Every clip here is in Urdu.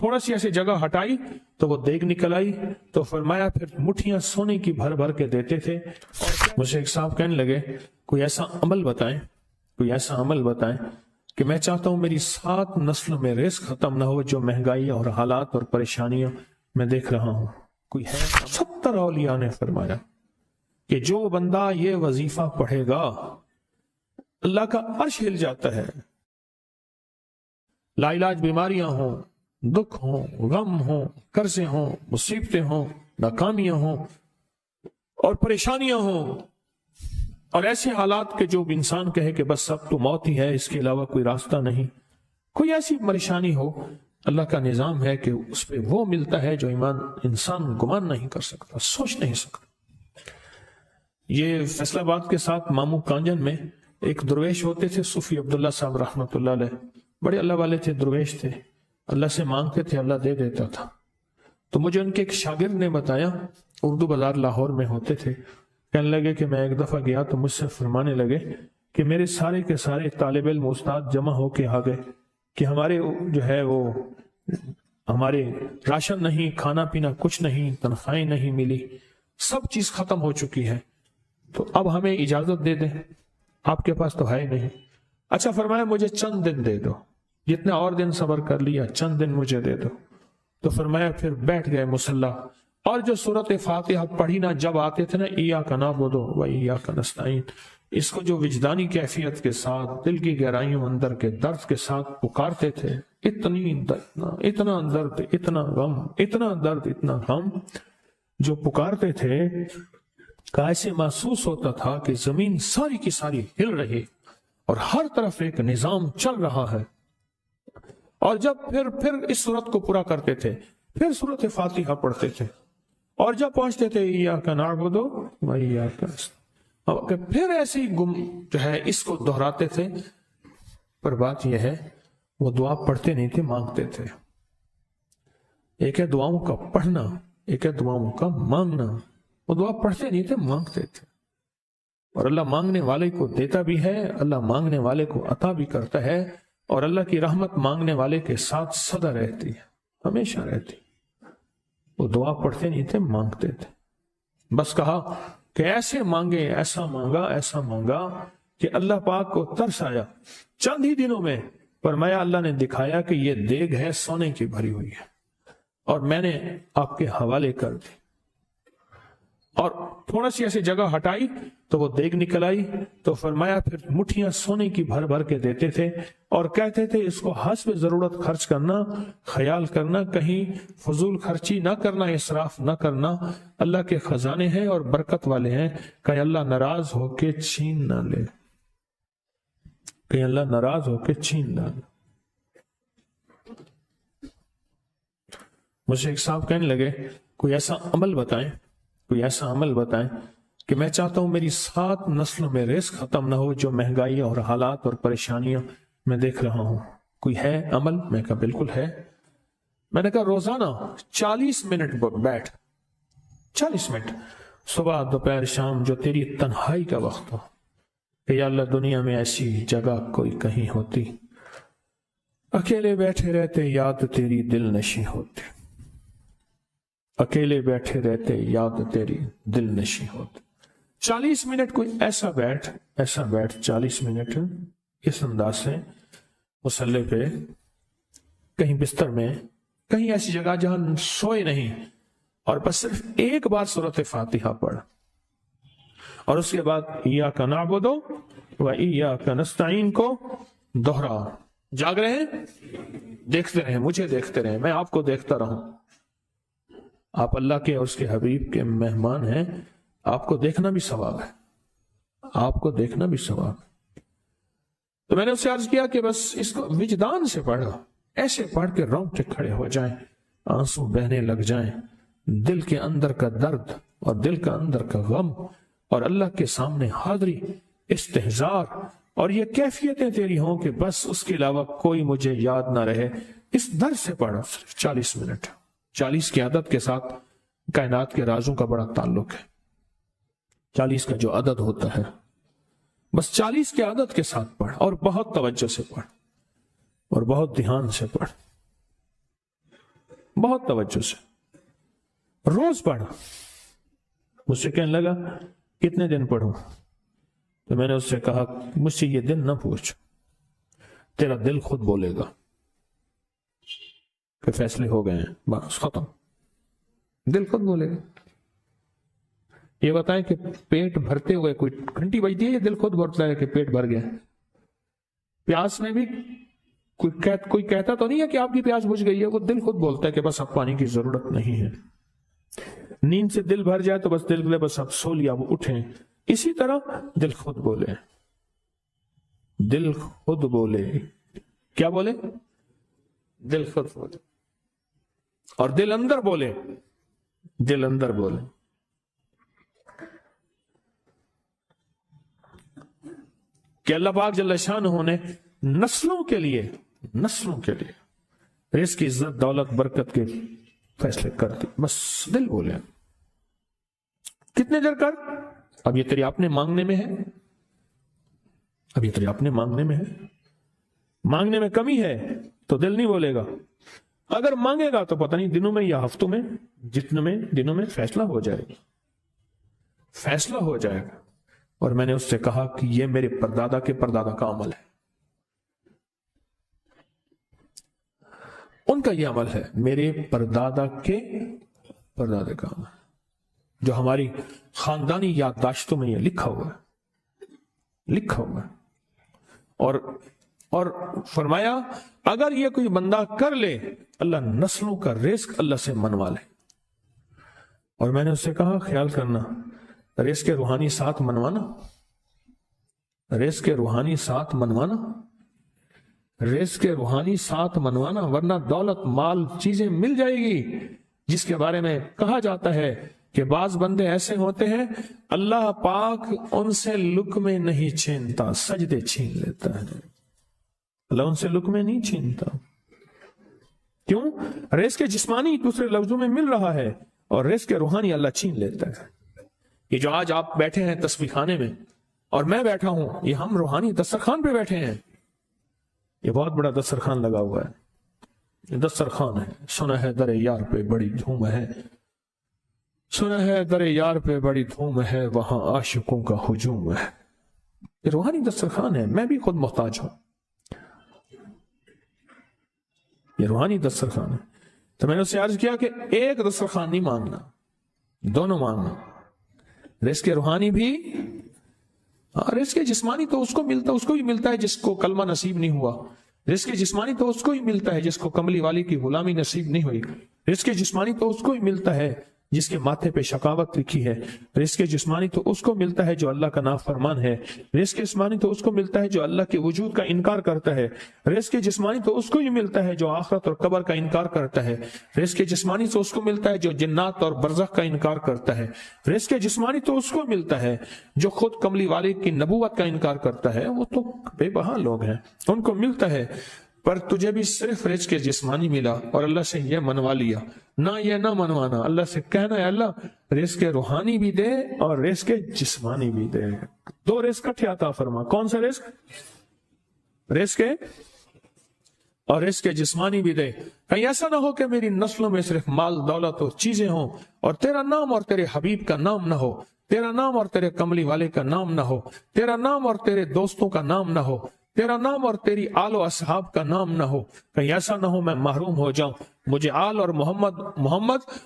تھوڑا سی ایسی جگہ ہٹائی تو وہ دیگ نکل آئی، تو فرمایا پھر مٹھیاں سونے کی بھر بھر کے دیتے تھے۔ اور مجھے ایک صاحب کہنے لگے کوئی ایسا عمل بتائیں، کوئی ایسا عمل بتائیں کہ میں چاہتا ہوں میری 7 نسلوں میں رزق ختم نہ ہو، جو مہنگائی اور حالات اور پریشانیاں میں دیکھ رہا ہوں، کوئی ہے؟ 70 اولیاء نے فرمایا کہ جو بندہ یہ وظیفہ پڑھے گا اللہ کا عرش ہل جاتا ہے، لا علاج بیماریاں ہوں، دکھ ہوں، غم ہوں، قرضے ہوں، مصیبتیں ہوں، ناکامیاں ہوں اور پریشانیاں ہوں اور ایسے حالات کے جو انسان کہے کہ بس اب تو موت ہی ہے، اس کے علاوہ کوئی راستہ نہیں، کوئی ایسی پریشانی ہو، اللہ کا نظام ہے کہ اس پہ وہ ملتا ہے جو انسان گمان نہیں کر سکتا، سوچ نہیں سکتا۔ یہ فیصل آباد کے ساتھ مامو کانجن میں ایک درویش ہوتے تھے، صوفی عبداللہ صاحب رحمۃ اللہ علیہ، بڑے اللہ والے تھے، درویش تھے، اللہ سے مانگتے تھے، اللہ دے دیتا تھا۔ تو مجھے ان کے ایک شاگرد نے بتایا، اردو بازار لاہور میں ہوتے تھے، کہنے لگے کہ میں ایک دفعہ گیا تو مجھ سے فرمانے لگے کہ میرے سارے کے سارے طالب علم استاد جمع ہو کے آ گئے کہ ہمارے جو ہے وہ ہمارے راشن نہیں، کھانا پینا کچھ نہیں، تنخواہیں نہیں ملی، سب چیز ختم ہو چکی ہے، تو اب ہمیں اجازت دے دیں، آپ کے پاس تو ہے نہیں۔ اچھا فرمایا مجھے چند دن دے دو، جتنے اور دن صبر کر لیا، چند دن مجھے دے دو۔ تو فرمایا پھر بیٹھ گئے مصلی، اور جو سورۃ فاتحہ پڑھی نا جب آتے تھے نا، ایاک نعبد و ایاک نستعین، اس کو جو وجدانی کیفیت کے ساتھ دل کی گہرائیوں اندر کے درد کے ساتھ پکارتے تھے، اتنا درد، اتنا غم، اتنا درد، اتنا غم جو پکارتے تھے کہ ایسے محسوس ہوتا تھا کہ زمین ساری کی ساری ہل رہی اور ہر طرف ایک نظام چل رہا ہے۔ اور جب پھر اس صورت کو پورا کرتے تھے، پھر سورۃ فاتحہ پڑھتے تھے، اور جب پہنچتے تھے ایاک نعبد و ایاک نستعین، پھر ایسے ہی جو ہے اس کو دہراتے تھے۔ پر بات یہ ہے وہ دعا پڑھتے نہیں تھے، مانگتے تھے۔ ایک ہے دعاؤں کا پڑھنا، ایک ہے دعاؤں کا مانگنا۔ وہ دعا پڑھتے نہیں تھے، مانگتے تھے، اور اللہ مانگنے والے کو دیتا بھی ہے، اللہ مانگنے والے کو عطا بھی کرتا ہے، اور اللہ کی رحمت مانگنے والے کے ساتھ سدا رہتی ہے، ہمیشہ رہتی۔ وہ دعا پڑھتے نہیں تھے، مانگتے تھے۔ بس کہا کہ ایسے مانگے، ایسا مانگا، ایسا مانگا کہ اللہ پاک کو ترس آیا۔ چند ہی دنوں میں فرمایا اللہ نے دکھایا کہ یہ دیگ ہے سونے کی بھری ہوئی ہے، اور میں نے آپ کے حوالے کر دی، اور تھوڑا سی ایسی جگہ ہٹائی تو وہ دیگ نکل آئی، تو فرمایا پھر مٹھیاں سونے کی بھر بھر کے دیتے تھے، اور کہتے تھے اس کو حسب ضرورت خرچ کرنا، خیال کرنا، کہیں فضول خرچی نہ کرنا، اسراف نہ کرنا، اللہ کے خزانے ہیں اور برکت والے ہیں، کہ اللہ ناراض ہو کے چھین نہ لے، کہ اللہ ناراض ہو کے چھین نہ لے۔ مجھے ایک صاحب کہنے لگے کوئی ایسا عمل بتائیں، کوئی ایسا عمل بتائیں کہ میں چاہتا ہوں میری 7 نسلوں میں رزق ختم نہ ہو، جو مہنگائی اور حالات اور پریشانیاں میں دیکھ رہا ہوں، کوئی ہے عمل؟ میں کہا بالکل ہے۔ میں نے کہا روزانہ 40 منٹ بیٹھ، 40 منٹ صبح دوپہر شام، جو تیری تنہائی کا وقت ہو، کہ یا اللہ دنیا میں ایسی جگہ کوئی کہیں ہوتی، اکیلے بیٹھے رہتے یاد تیری دل نشیں ہوتی، اکیلے بیٹھے رہتے یاد تیری دل نشیں ہوتی۔ 40 منٹ کوئی ایسا بیٹھ 40 منٹ اس انداز سے مصلی پہ، کہیں بستر میں، کہیں ایسی جگہ جہاں سوئے نہیں، اور بس صرف ایک بار سورۃ فاتحہ پڑھ، اور اس کے بعد ایاک نعبد و ایاک نستعین کو دوہرا۔ جاگ رہے ہیں، دیکھتے رہیں، مجھے دیکھتے رہیں، میں آپ کو دیکھتا رہوں۔ آپ اللہ کے اور اس کے حبیب کے مہمان ہیں، آپ کو دیکھنا بھی ثواب ہے، آپ کو دیکھنا بھی ثواب ہے۔ تو میں نے اس سے عرض کیا کہ بس اس کو وجدان سے پڑھا، ایسے پڑھ کے رونگٹے کھڑے ہو جائیں، آنسو بہنے لگ جائیں، دل کے اندر کا درد اور دل کا اندر کا غم اور اللہ کے سامنے حاضری، استحضار، اور یہ کیفیتیں تیری ہوں کہ بس اس کے علاوہ کوئی مجھے یاد نہ رہے۔ اس در سے پڑھا صرف 40 منٹ۔ 40 کی عدد کے ساتھ کائنات کے رازوں کا بڑا تعلق ہے۔ 40 کا جو عدد ہوتا ہے، بس 40 کے عدد کے ساتھ پڑھ، اور بہت توجہ سے پڑھ، اور بہت دھیان سے پڑھ۔ بہت توجہ سے، روز پڑھا۔ مجھ سے کہنے لگا کتنے دن پڑھوں؟ تو میں نے اس سے کہا مجھ سے یہ دن نہ پوچھ، تیرا دل خود بولے گا کہ فیصلے ہو گئے ہیں، بس ختم، دل خود بولے گا۔ یہ بتائیں کہ پیٹ بھرتے ہوئے کوئی گھنٹی بجتی ہے، یہ دل خود بولتا ہے کہ پیٹ بھر گیا۔ پیاس میں بھی کوئی کہتا تو نہیں ہے کہ آپ کی پیاس بجھ گئی ہے، وہ دل خود بولتا ہے کہ بس اب پانی کی ضرورت نہیں ہے۔ نیند سے دل بھر جائے تو بس دل بس اب سو لیا، وہ اٹھیں۔ اسی طرح دل خود بولے، دل خود بولے، کیا بولے؟ دل خود بولے، اور دل اندر بولے، دل اندر بولے۔ کہ اللہ پاک جل شانہ نے نسلوں کے لیے رزق کی عزت، دولت، برکت کے فیصلے کر دی، بس دل بولے۔ کتنے دیر کر؟ اب یہ تیری اپنے مانگنے میں ہے، اب یہ تیری اپنے مانگنے میں ہے۔ مانگنے میں کمی ہے تو دل نہیں بولے گا، اگر مانگے گا تو پتہ نہیں دنوں میں یا ہفتوں میں، جتنے دنوں میں فیصلہ ہو جائے گا، فیصلہ ہو جائے گا۔ اور میں نے اس سے کہا کہ یہ میرے پردادا کے پردادا کا عمل ہے، ان کا یہ عمل ہے، میرے پردادا کے پردادا کا عمل، جو ہماری خاندانی یادداشتوں میں یہ لکھا ہوا ہے۔ اور فرمایا اگر یہ کوئی بندہ کر لے، اللہ نسلوں کا رزق اللہ سے منوا لے۔ اور میں نے اس سے کہا خیال کرنا، رزق کے روحانی ساتھ منوانا، رزق کے روحانی ساتھ منوانا، رزق کے روحانی ساتھ منوانا، ورنہ دولت، مال، چیزیں مل جائے گی جس کے بارے میں کہا جاتا ہے کہ بعض بندے ایسے ہوتے ہیں اللہ پاک ان سے لقمے نہیں چھینتا، سجدے چھین لیتا ہے۔ اللہ ان سے لقمے نہیں چھینتا، کیوں؟ رزق جسمانی دوسرے لفظوں میں مل رہا ہے، اور رزق روحانی اللہ چھین لیتا ہے۔ یہ جو آج آپ بیٹھے ہیں تسبیح خانے میں اور میں بیٹھا ہوں، یہ ہم روحانی دسترخوان پہ بیٹھے ہیں۔ یہ بہت بڑا دسترخوان لگا ہوا ہے، یہ دسترخوان ہے۔ سنا ہے در یار پہ بڑی دھوم ہے، سنا ہے در یار پہ بڑی دھوم ہے، وہاں عاشقوں کا ہجوم ہے۔ یہ روحانی دسترخوان ہے، میں بھی خود محتاج ہوں، یہ روحانی دسترخوان ہے۔ تو میں نے اس سے عرض کیا کہ ایک دسترخوان نہیں مانگنا، دونوں مانگنا، رزق روحانی بھی، رزق جسمانی تو اس کو بھی ملتا ہے جس کو کلمہ نصیب نہیں ہوا، رزق جسمانی تو اس کو ہی ملتا ہے جس کو کملی والی کی غلامی نصیب نہیں ہوئی، رزق جسمانی تو اس کو ہی ملتا ہے جس کے ماتھے پہ شقاوت لکھی ہے، رزق جسمانی تو اس کو ملتا ہے جو اللہ کا نافرمان ہے، رزق جسمانی تو اس کو ملتا ہے جو اللہ کے وجود کا انکار کرتا ہے، رزق جسمانی تو اس کو ہی ملتا ہے جو آخرت اور قبر کا انکار کرتا ہے، رزق جسمانی تو اس کو ملتا ہے جو جنات اور برزخ کا انکار کرتا ہے، رزق جسمانی تو اس کو ملتا ہے جو خود کملی والے کی نبوت کا انکار کرتا ہے، وہ تو بے بہا لوگ ہیں، ان کو ملتا ہے۔ پر تجھے بھی صرف رزق جسمانی ملا اور اللہ سے یہ منوا لیا، نہ یہ نہ منوانا، اللہ سے کہنا ہے اللہ رزق روحانی بھی دے اور رزق جسمانی بھی دے، دو رزق اکٹھے عطا فرما۔ کون سا رزق؟ رزق اور رزق جسمانی بھی دے۔ کہیں ایسا نہ ہو کہ میری نسلوں میں صرف مال، دولت اور چیزیں ہوں اور تیرا نام اور تیرے حبیب کا نام نہ ہو، تیرا نام اور تیرے کملی والے کا نام نہ ہو، تیرا نام اور تیرے دوستوں کا نام نہ ہو، تیرا نام اور تیری آل و اصحاب کا نام نہ ہو۔ کہیں ایسا نہ ہو میں محروم ہو جاؤں، مجھے آل اور محمد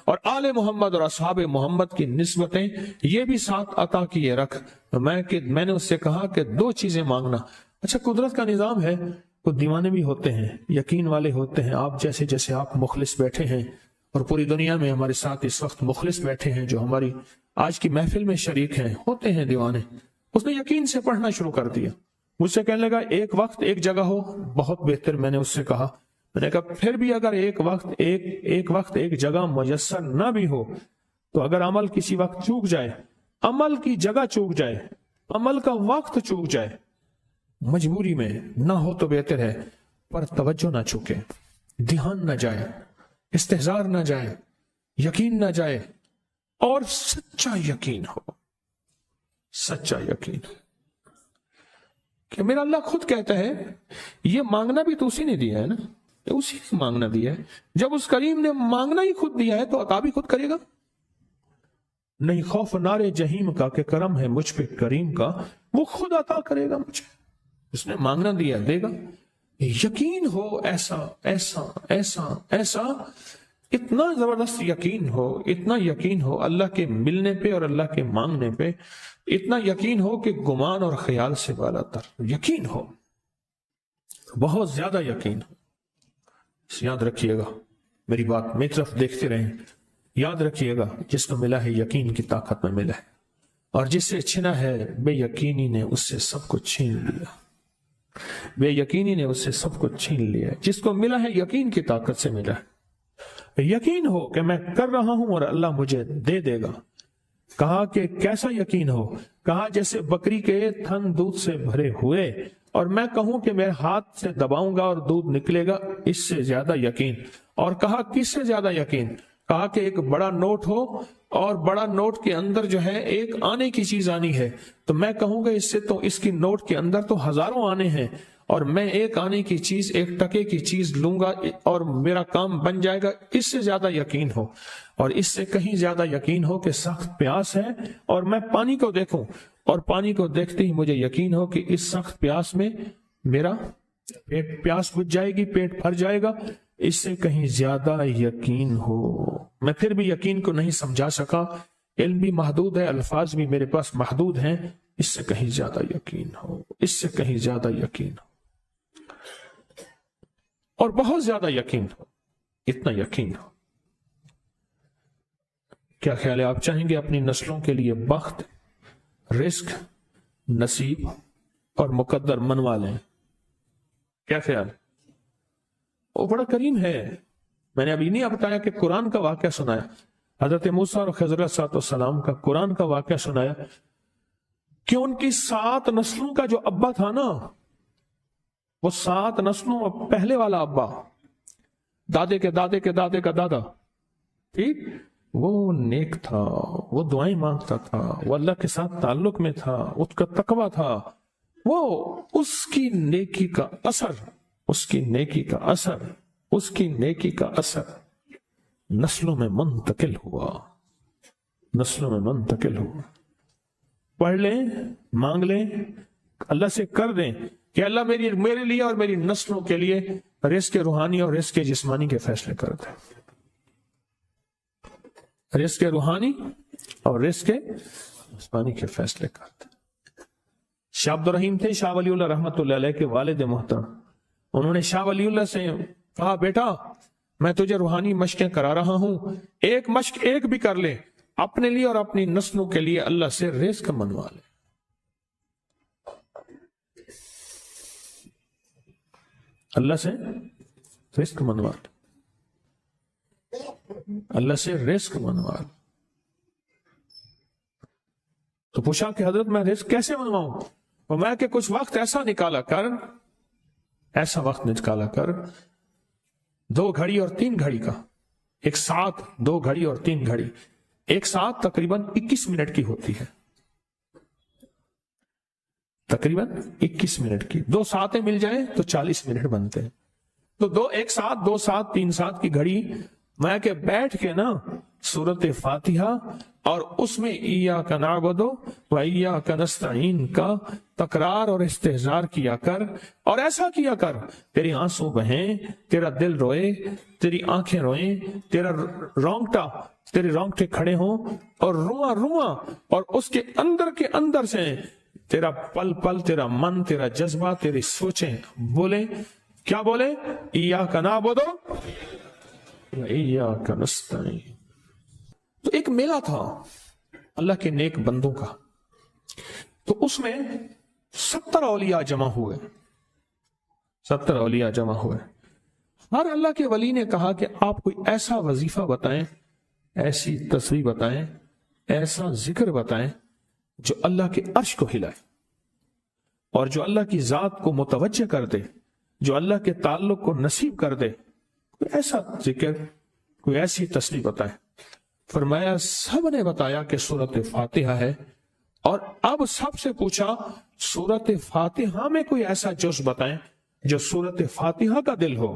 اور آل محمد اور اصحاب محمد کی نسبتیں یہ بھی ساتھ عطا کیے رکھ۔ میں نے اس سے کہا کہ دو چیزیں مانگنا۔ اچھا، قدرت کا نظام ہے، کچھ دیوانے بھی ہوتے ہیں، یقین والے ہوتے ہیں، آپ جیسے آپ مخلص بیٹھے ہیں، اور پوری دنیا میں ہمارے ساتھ اس وقت مخلص بیٹھے ہیں جو ہماری آج کی محفل میں شریک ہیں، ہوتے ہیں دیوانے۔ اس نے یقین سے پڑھنا شروع کر دیا، مجھ سے کہنے لگا ایک وقت ایک جگہ ہو بہت بہتر۔ میں نے اس سے کہا، میں نے کہا پھر بھی اگر ایک وقت ایک جگہ میسر نہ بھی ہو تو اگر عمل کسی وقت چوک جائے، عمل کی جگہ چوک جائے، عمل کا وقت چوک جائے، مجبوری میں نہ ہو تو بہتر ہے، پر توجہ نہ چوکے، دھیان نہ جائے، استحضار نہ جائے، یقین نہ جائے، اور سچا یقین ہو، سچا یقین ہو کہ میرا اللہ خود کہتا ہے یہ مانگنا بھی تو اسی نے دیا ہے نا، اسی نے مانگنا دیا ہے. جب اس کریم نے مانگنا ہی خود دیا ہے تو عطا بھی خود کرے گا. نہیں خوف نار جہیم کا کہ کرم ہے مجھ پہ کریم کا، وہ خود عطا کرے گا مجھے. اس نے مانگنا دیا دے گا. یقین ہو ایسا ایسا ایسا ایسا، اتنا زبردست یقین ہو، اتنا یقین ہو اللہ کے ملنے پہ اور اللہ کے مانگنے پہ، اتنا یقین ہو کہ گمان اور خیال سے بالا تر یقین ہو، بہت زیادہ یقین ہو. یاد رکھیے گا میری بات، میری طرف دیکھتے رہیں. یاد رکھیے گا جس کو ملا ہے یقین کی طاقت میں ملا ہے، اور جس سے چھنا ہے بے یقینی نے اس سے سب کچھ چھین لیا. بے یقینی نے اس سے سب کچھ چھین لیا. جس کو ملا ہے یقین کی طاقت سے ملا ہے. یقین ہو کہ میں کر رہا ہوں اور اللہ مجھے دے دے گا. کہا کہ کیسا یقین ہو؟ کہا جیسے بکری کے تھن دودھ سے بھرے ہوئے اور میں کہوں کہ میرے ہاتھ سے دباؤں گا اور دودھ نکلے گا، اس سے زیادہ یقین. اور کہا کس سے زیادہ یقین؟ کہا کہ ایک بڑا نوٹ ہو اور بڑا نوٹ کے اندر جو ہے ایک آنے کی چیز آنی ہے، تو میں کہوں گا اس سے تو اس کی نوٹ کے اندر تو ہزاروں آنے ہیں، اور میں ایک آنے کی چیز، ایک ٹکے کی چیز لوں گا اور میرا کام بن جائے گا. اس سے زیادہ یقین ہو. اور اس سے کہیں زیادہ یقین ہو کہ سخت پیاس ہے اور میں پانی کو دیکھوں اور پانی کو دیکھتے ہی مجھے یقین ہو کہ اس سخت پیاس میں میرا پیاس بجھ جائے گی، پیٹ بھر جائے گا. اس سے کہیں زیادہ یقین ہو. میں پھر بھی یقین کو نہیں سمجھا سکا، علم بھی محدود ہے، الفاظ بھی میرے پاس محدود ہیں. اس سے کہیں زیادہ یقین ہو، اس سے کہیں زیادہ یقین ہو، اور بہت زیادہ یقین ہو. اتنا یقین ہو. کیا خیال ہے؟ آپ چاہیں گے اپنی نسلوں کے لیے بخت، رزق، نصیب اور مقدر منوا لیں؟ کیا خیال؟ وہ بڑا کریم ہے. میں نے ابھی نہیں بتایا کہ قرآن کا واقعہ سنایا، حضرت موسیٰ اور خضر علیہ السلام کا قرآن کا واقعہ سنایا کہ ان کی 7 نسلوں کا جو ابا تھا نا، وہ 7 نسلوں پہلے والا ابا، دادے کے دادے کے دادے کا دادا، ٹھیک، وہ نیک تھا، وہ دعائیں مانگتا تھا، وہ اللہ کے ساتھ تعلق میں تھا، اس کا تقویٰ تھا. وہ اس کی نیکی کا اثر، اس کی نیکی کا اثر، اس کی نیکی کا اثر نسلوں میں منتقل ہوا، نسلوں میں منتقل ہوا. پڑھ لیں، مانگ لیں، اللہ سے کر دیں کہ اللہ میرے لیے اور میری نسلوں کے لیے رزق روحانی اور رزق جسمانی کے فیصلے کر دیں. رزق روحانی اور رزق جسمانی کے فیصلے کر دیں. شاہ عبد الرحیم تھے شاہ ولی اللہ رحمۃ اللہ علیہ کے والد محترم. انہوں نے شاہ ولی اللہ سے کہا بیٹا میں تجھے روحانی مشقیں کرا رہا ہوں، ایک مشق ایک بھی کر لے، اپنے لیے اور اپنی نسلوں کے لیے اللہ سے رزق منوا لے. اللہ سے رزق منوا لے، اللہ سے رزق منوا لے. تو پوچھا کہ حضرت میں رزق کیسے منواؤں؟ فرمایا کہ کچھ وقت ایسا نکالا کر، ایسا وقت نکالا کر 2 گھڑی اور 3 گھڑی کا، ایک ساتھ 2 گھڑی اور 3 گھڑی، ایک ساتھ تقریباً 21 منٹ کی ہوتی ہے، تقریباً 21 منٹ کی. 2 ساتیں مل جائیں تو 40 منٹ بنتے ہیں. تو ایک ساتھ 2 ساتھ 3 ساتھ کی گھڑی میں کہ بیٹھ کے نا سورت فاتحہ اور اس میں ایاک نعبد و ایاک نستعین کا تکرار اور استحضار کیا کر، اور ایسا کیا کر تیری آنسو بہیں، تیرا دل روئے، تیری آنکھیں روئیں، تیرے رونگٹے کھڑے ہوں اور رواں رواں، اور اس کے اندر سے تیرا پل پل، تیرا من، تیرا جذبہ، تیری سوچیں بولیں. کیا بولیں؟ ایاک نعبد و ایاک نستعین. تو ایک میلہ تھا اللہ کے نیک بندوں کا، تو اس میں 70 اولیاء جمع ہوئے. 70 اولیاء جمع ہوئے. ہر اللہ کے ولی نے کہا کہ آپ کوئی ایسا وظیفہ بتائیں، ایسی تسبیح بتائیں، ایسا ذکر بتائیں جو اللہ کے عرش کو ہلائے اور جو اللہ کی ذات کو متوجہ کر دے، جو اللہ کے تعلق کو نصیب کر دے. کوئی ایسا ذکر، کوئی ایسی تسبیح بتائیں. فرمایا سب نے بتایا کہ سورت فاتحہ ہے، اور اب سب سے پوچھا سورت فاتحہ میں کوئی ایسا جز بتائیں جو سورت فاتحہ کا دل ہو.